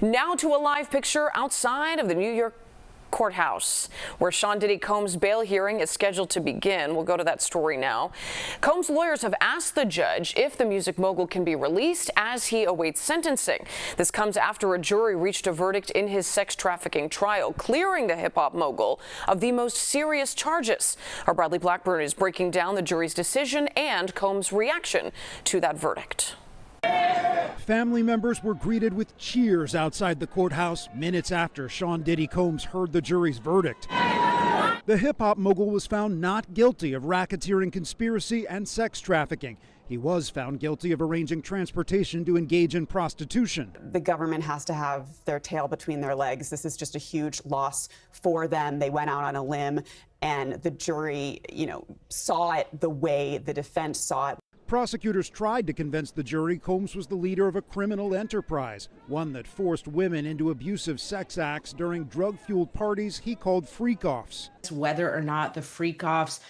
Now to a live picture outside of the New York courthouse, where Sean Diddy Combs' bail hearing is scheduled to begin. We'll go to that story now. Combs' lawyers have asked the judge if the music mogul can be released as he awaits sentencing. This comes after a jury reached a verdict in his sex trafficking trial, clearing the hip-hop mogul of the most serious charges. Our Bradley Blackburn is breaking down the jury's decision and Combs' reaction to that verdict. Family members were greeted with cheers outside the courthouse minutes after Sean Diddy Combs heard the jury's verdict. The hip-hop mogul was found not guilty of racketeering conspiracy and sex trafficking. He was found guilty of arranging transportation to engage in prostitution. The government has to have their tail between their legs. This is just a huge loss for them. They went out on a limb, and the jury, saw it the way the defense saw it. Prosecutors tried to convince the jury Combs was the leader of a criminal enterprise, one that forced women into abusive sex acts during drug-fueled parties he called freak-offs. Whether or not the freak-offs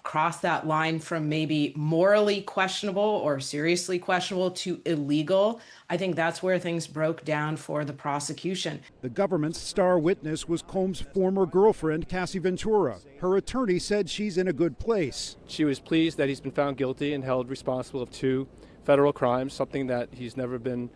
cross that line from maybe morally questionable or seriously questionable to illegal, I think that's where things broke down for the prosecution. The government's star witness was Combs' former girlfriend, Cassie Ventura. Her attorney said she's in a good place. She was pleased that he's been found guilty and held responsible of 2 federal crimes, something that he's never been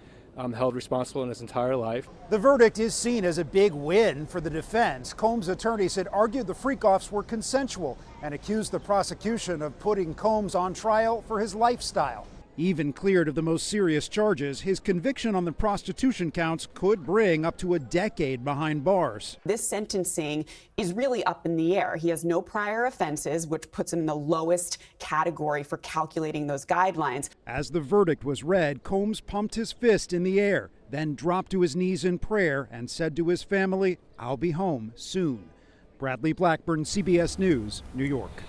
held responsible in his entire life. The verdict is seen as a big win for the defense. Combs' attorney said argued the freak-offs were consensual and accused the prosecution of putting Combs on trial for his lifestyle. Even cleared of the most serious charges, his conviction on the prostitution counts could bring up to a decade behind bars. This sentencing is really up in the air. He has no prior offenses, which puts him in the lowest category for calculating those guidelines. As the verdict was read, Combs pumped his fist in the air, then dropped to his knees in prayer and said to his family, "I'll be home soon." Bradley Blackburn, CBS News, New York.